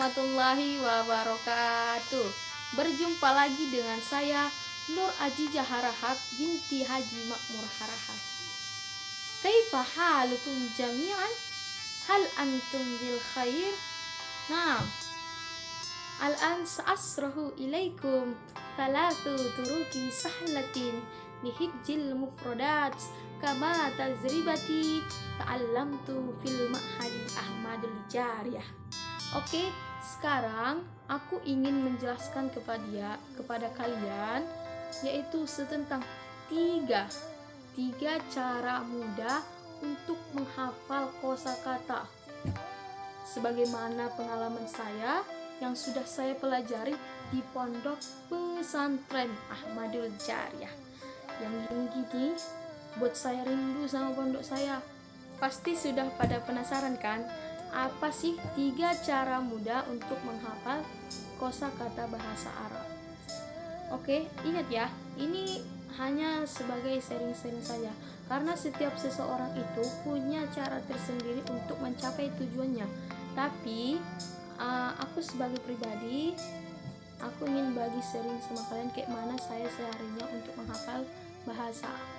warahmatullahi wabarakatuh. Berjumpa lagi dengan saya Nur Ajijah Harahat binti Haji Makmur Harahat. Kaifa halukum jami'an? Hal antum bil khair? Nah, al-an sa'asrahu ilaikum talatu turuki sahlatin lihibjil mufradat kama tazribati ta'allamtu fil ma'hadi Ahmadul Jariyah. Oke, sekarang aku ingin menjelaskan kepada kalian yaitu tentang tiga cara mudah untuk menghafal kosakata. Sebagaimana pengalaman saya yang sudah saya pelajari di pondok pesantren Ahmadul Jariyah. Yang gini-gini buat saya rindu sama pondok saya. Pasti sudah pada penasaran kan? Apa sih 3 cara mudah untuk menghafal kosakata bahasa Arab? Oke, ingat ya, ini hanya sebagai sharing-sharing saja. Karena setiap seseorang itu punya cara tersendiri untuk mencapai tujuannya. Tapi aku sebagai pribadi, aku ingin bagi sharing sama kalian kayak mana saya seharinya untuk menghafal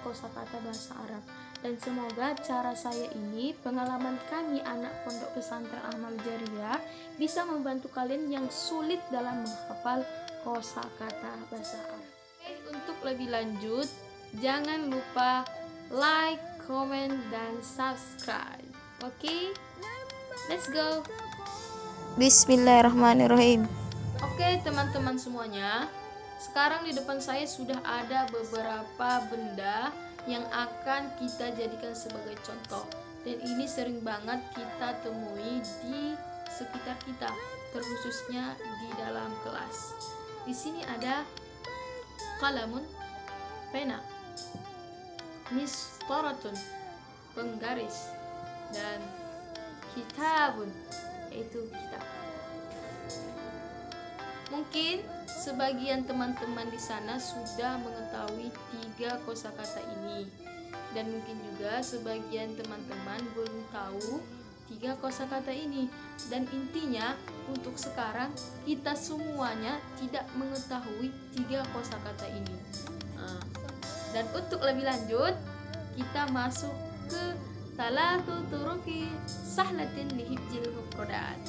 kosakata bahasa Arab. Dan semoga cara saya ini, pengalaman kami anak pondok pesantren Ahmadul Jariyah, bisa membantu kalian yang sulit dalam menghafal kosakata bahasa Arab. Oke, untuk lebih lanjut, jangan lupa like, comment, dan subscribe. Oke, let's go. Bismillahirrahmanirrahim. Oke, teman-teman semuanya, sekarang di depan saya sudah ada beberapa benda yang akan kita jadikan sebagai contoh, dan ini sering banget kita temui di sekitar kita, terkhususnya di dalam kelas. Di sini ada qalamun, pena, mistoratun, penggaris, dan kitabun, yaitu kitab. Mungkin sebagian teman-teman di sana sudah mengetahui 3 kosakata ini, dan mungkin juga sebagian teman-teman belum tahu 3 kosakata ini. Dan intinya untuk sekarang kita semuanya tidak mengetahui 3 kosakata ini. Dan untuk lebih lanjut, kita masuk ke talatu turuki sahlatin lihibjil mufradat.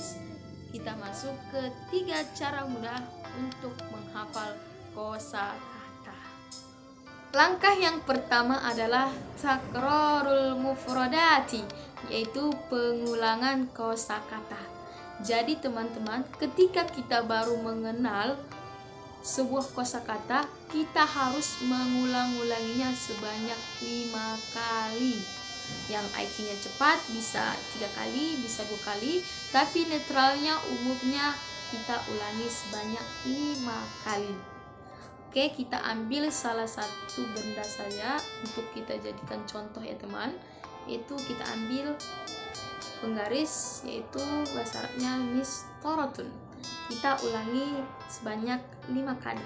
Kita masuk ke 3 cara mudah untuk menghafal kosakata. Langkah yang pertama adalah takrarul mufradati, yaitu pengulangan kosakata. Jadi teman-teman, ketika kita baru mengenal sebuah kosakata, kita harus mengulang-ulanginya sebanyak 5 kali. Yang IQ-nya cepat bisa 3 kali, bisa 2 kali, tapi netralnya umumnya kita ulangi sebanyak 5 kali. Oke, kita ambil salah satu benda saja untuk kita jadikan contoh ya teman. Yaitu kita ambil penggaris, yaitu bahasa Arabnya mistoratun. Kita ulangi sebanyak 5 kali.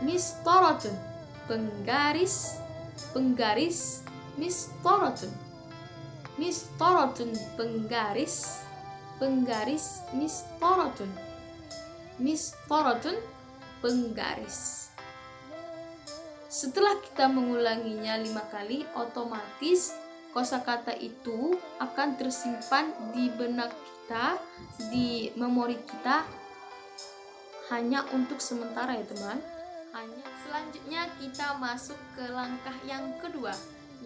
Mistoratun, penggaris, mistoratun, penggaris, mistoratun, penggaris. Setelah kita mengulanginya 5 kali, otomatis kosakata itu akan tersimpan di benak kita, di memori kita, hanya untuk sementara ya teman. Selanjutnya kita masuk ke langkah yang kedua,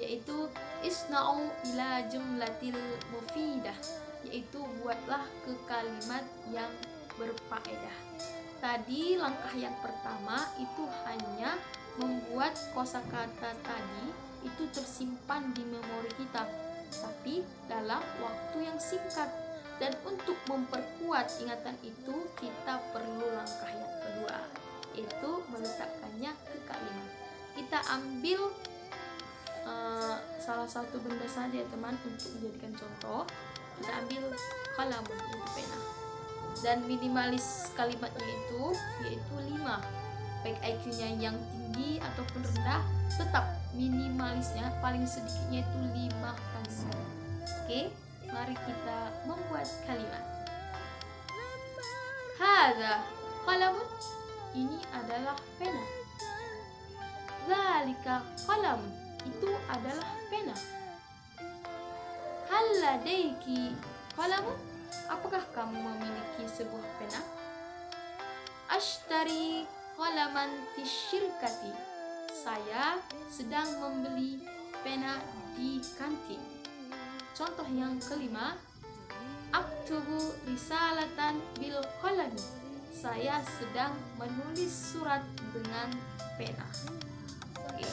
yaitu isna'u ila jumlatil mufidah, yaitu buatlah ke kalimat yang berfaedah. Tadi langkah yang pertama itu hanya membuat kosakata tadi itu tersimpan di memori kita, tapi dalam waktu yang singkat. Dan untuk memperkuat ingatan itu, kita perlu langkah yang kedua, yaitu meletakkannya ke kalimat. Kita ambil salah satu benda saja ya teman untuk menjadikan contoh. Kita ambil kalamun, yaitu pena, dan minimalis kalimatnya itu yaitu 5. Baik IQ-nya yang tinggi ataupun rendah, tetap minimalisnya paling sedikitnya itu 5 kalimat. Oke, mari kita membuat kalimat. Hadza qalamun, ini adalah pena. Dzalika qalamun, itu adalah pena. Hal ladaiki qalamun, apakah kamu memiliki sebuah pena? Ashtari qalaman fi syirkati, saya sedang membeli pena di kantin. Contoh yang kelima, aktubu risalatan bil qalami, saya sedang menulis surat dengan pena. Oke.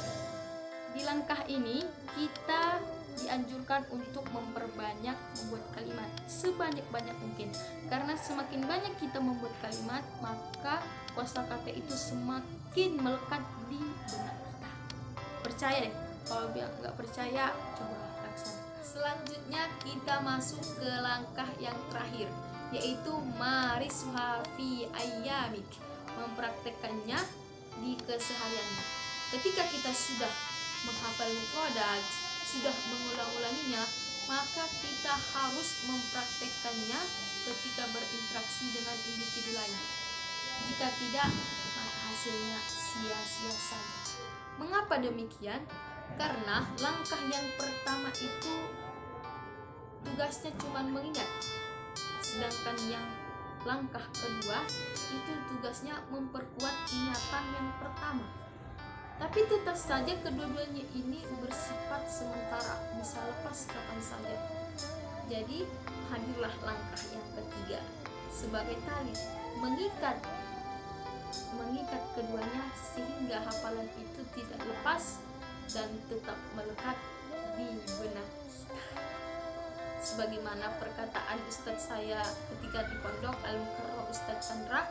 Di langkah ini kita dianjurkan untuk memperbanyak membuat kalimat sebanyak-banyak mungkin, karena semakin banyak kita membuat kalimat, maka kosakata itu semakin melekat di benak kita. Percaya deh, kalau nggak percaya coba laksanakan. Selanjutnya kita masuk ke langkah yang terakhir, yaitu marisuha fi ayyamik, mempraktekannya di kesehariannya. Ketika kita sudah menghafal mufradat, sudah mengulang-ulanginya, maka kita harus mempraktekkannya ketika berinteraksi dengan individu lain. Jika tidak, maka hasilnya sia-sia saja. Mengapa demikian? Karena langkah yang pertama itu tugasnya cuma mengingat, sedangkan yang langkah kedua itu tugasnya memperkuat ingatan yang pertama. Tapi tetap saja kedua-duanya ini bersifat sementara, bisa lepas kapan saja. Jadi hadirlah langkah yang ketiga sebagai tali, mengikat keduanya sehingga hafalan itu tidak lepas dan tetap melekat di benak kita. Sebagaimana perkataan Ustadz saya ketika di pondok Al-Mukarram, Ustadz Chandra,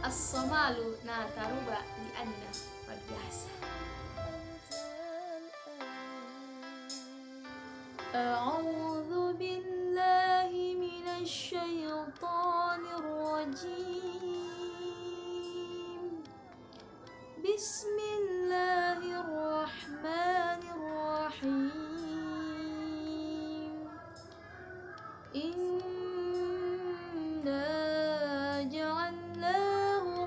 as-samalu nataruba li anna biasa. A'udzu billahi minasy syaithanir rajim. Bismillahirrahmanirrahim. Inna ja'alnahu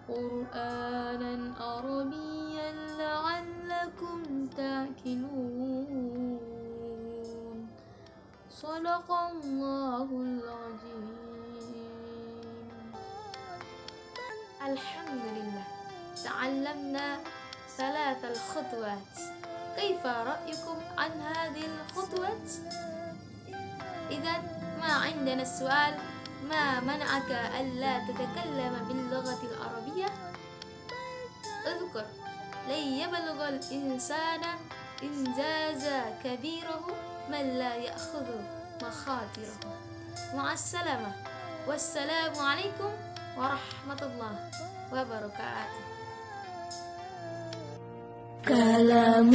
Qur'anan Arabiyyan la'allakum ta'qilun. Shadaqallahul azim. Alhamdulillah, ta'allamna ثلاث الخطوات. كيف رأيكم عن هذه الخطوات؟ إذا ما عندنا السؤال، ما منعك ألا تتكلم باللغة العربية؟ اذكر، لن يبلغ الإنسان إنجاز كبيره من لا يأخذ مخاطره. مع السلامة، والسلام عليكم ورحمة الله وبركاته. كلام